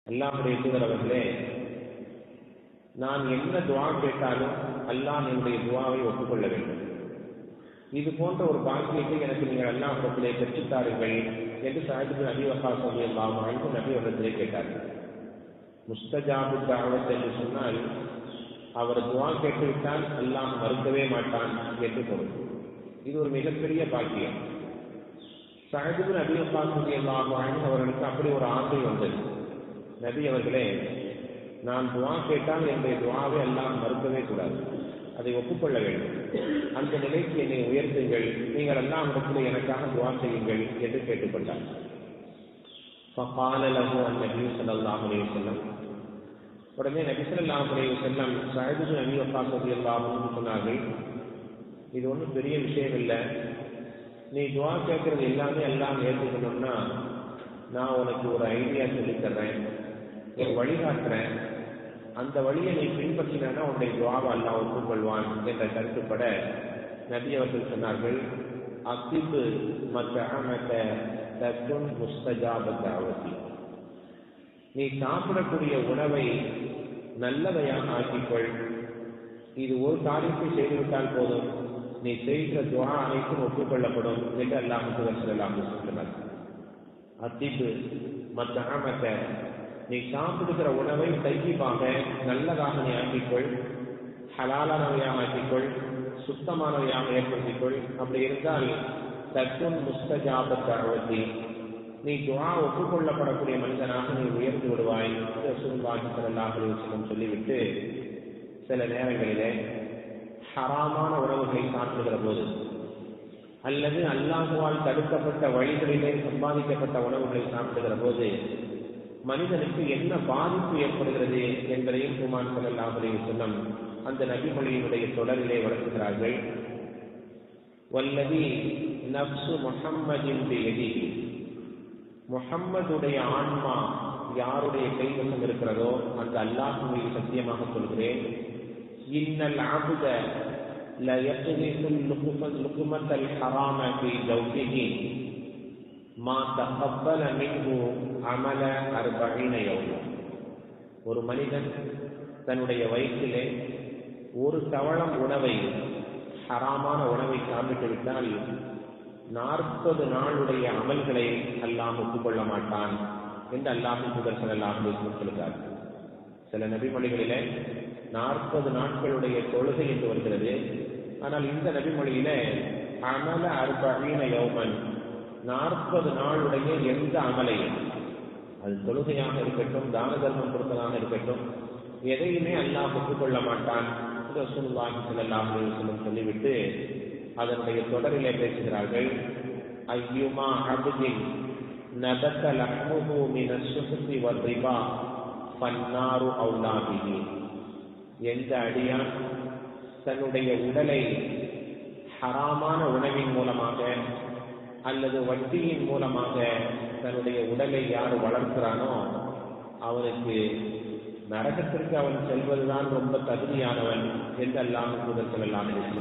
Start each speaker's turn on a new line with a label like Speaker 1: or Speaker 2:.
Speaker 1: அல்லாஹ்வுடைய தூதர் அவர்களே, நான் என்ன துஆ கேட்டாலும் அல்லாஹ் என்னுடைய துஆவை ஒப்புக்கொள்ள வேண்டும். இது போன்ற ஒரு பாக்கியத்தை எனக்கு நீங்கள் அல்லாஹ்விடத்திலே பெற்றுத்தாருங்கள் என்று சஅத் இப்னு அபீ வக்காஸ் ரலியல்லாஹு அன்ஹு நபி அவர்களிடத்திலே கேட்டார்கள். முஸ்தஜாபு தஅவத் என்று சொன்னால் அவர் துஆ கேட்டுவிட்டால் அல்லாஹ் மறுக்கவே மாட்டான் என்று பொருள். இது ஒரு மிகப்பெரிய பாக்கியம். சஅத் இப்னு அபீ வக்காஸ் ரலியல்லாஹு அன்ஹு அவர்களுக்கு அப்படி ஒரு ஆசை வந்தது. நபி அவர்களே, நான் துஆ கேட்டால் என்னுடைய துஆவை அல்லாஹ் மறுக்கவே கூடாது, அதை ஒப்புக்கொள்ள வேண்டும். அந்த நிலைக்கு என்னை உயர்த்துங்கள், நீங்கள் அல்லாஹ்விடத்தில் எனக்காக துஆ செய்யுங்கள் என்று கேட்டுக்கொண்டார். فقال له النبي صلى الله عليه وسلم, உடனே நபி ஸல்லல்லாஹு அலைஹி வஸல்லம் சஅத் இப்னு அபீ வக்காஸ் ரலியல்லாஹு அன்ஹு சொன்னார்கள், இது ஒன்றும் பெரிய விஷயம் இல்லை, நீ துஆ கேட்கறது எல்லாமே எல்லாம் ஏற்றுக்கணும்னா நான் உனக்கு ஒரு ஐடியா சொல்லித் தர்றேன், ஒரு வழிகாட்டுறேன், அந்த வழியை நீ பின்பற்றினா உன்னுடைய துஆவை அல்லாஹ் ஒப்புக்கொள்வான் என்ற கருத்துப்பட நபி அவர்கள் சொன்னார்கள், அக்திபு மத்அமக தகுன் முஸ்தஜாப தஅவதி, நீ சாப்பிடக்கூடிய உணவை நல்லவையாக ஆக்கிக்கொள், இது ஒரு காரியத்தை செய்துவிட்டால் போதும், நீ செய்கிற துஆ அனைத்தும் ஒப்புக்கொள்ளப்படும் என்று அல்லாஹ் ஸல்லல்லாஹு அலைஹி வஸல்லம் சொன்னார். அக்திபு மத்அமக, நீ சாப்பிடுகிற உணவை தையிபாக நல்லதாக நீ ஆக்கிக்கொள், ஹலாலானவையாக ஆக்கிக்கொள், சுத்தமானவையாக ஏற்படுத்திக்கொள். அப்படி இருந்தால் தகுன் முஸ்தஜாப தஅவதி, நீ துஆ ஒப்புக்கொள்ளப்படக்கூடிய மனிதனாக நீ உயர்ந்து விடுவாய் ரசூலுல்லாஹி ஸல்லல்லாஹு அலைஹி வஸல்லம் சொல்லிவிட்டு, சில நேரங்களிலே ஹராமான உணவுகளை சாப்பிடுகிற போது அல்லது அல்லாஹ்வால் தடுக்கப்பட்ட வழிகளிலே சம்பாதிக்கப்பட்ட உணவுகளை சாப்பிடுகிற போது மனிதனுக்கு என்ன பாதிப்பு ஏற்படுகிறது என்பதையும் பெருமான் ஸல்லல்லாஹு அலைஹி வஸல்லம் அந்த நபிமொழியினுடைய தொடரிலே வளர்க்கிறார்கள். வல்லதி நஃப்சு முஹம்மதின் பியதிஹி, முஹம்மதுடைய ஆன்மா யாருடைய கைவசம் இருக்கிறதோ அந்த அல்லாஹ் மீது சத்தியமாக சொல்கிறேன், இன்னல் அப்த ல யக்னிசுல் லுக்மத்தல் ஹராம ஃபீ ஜௌஃபிஹி மா தகப்பல மின்ஹு அமல 40 யௌம, ஒரு மனிதன் தன்னுடைய வயிற்றிலே ஒரு தவளம் உணவை, ஹராமான உணவை சாப்பிட்டு விட்டால் 40 நாளுடைய அமல்களை அல்லாஹ் ஒப்புக்கொள்ள மாட்டான் என்று அல்லாஹ்வின் தூதர் ஸல்லல்லாஹு அலைஹி வஸல்லம் சொல்கிறார். சில நபிமொழிகளிலே 40 நாட்களுடைய தொழுகை என்று வருகிறது. ஆனால் இந்த நபிமொழியிலே அமல 40 யௌமன், 40 நாளுடைய எந்த அமலையும், அது தொழுகையாக இருக்கட்டும், தான தர்மம் கொடுப்பதாக இருக்கட்டும், எதையுமே அல்லாஹ் ஒப்புக்கொள்ள மாட்டான் ரசூலுல்லாஹி ஸல்லல்லாஹு அலைஹி வஸல்லம் சொல்லிவிட்டு அதனுடைய தொடரிலே பேசுகிறார்கள். ஐயுமா அப்தின் நபத லஹ்முஹு மினஸ் சுஹ்தி வர்ரிபா ஃபன்னாரு அவுலா பிஹி, எந்த அடியான் தன்னுடைய உடலை ஹராமான உணவின் மூலமாக அல்லது வட்டியின் மூலமாக தன்னுடைய உடலை யார் வளர்க்கிறானோ அவனுக்கு நரகத்திற்கு அவன் செல்வதுதான் ரொம்ப தகுதியானவன் என்று அல்லாஹ் ஸல்லல்லாஹு அலைஹி வஸல்லம்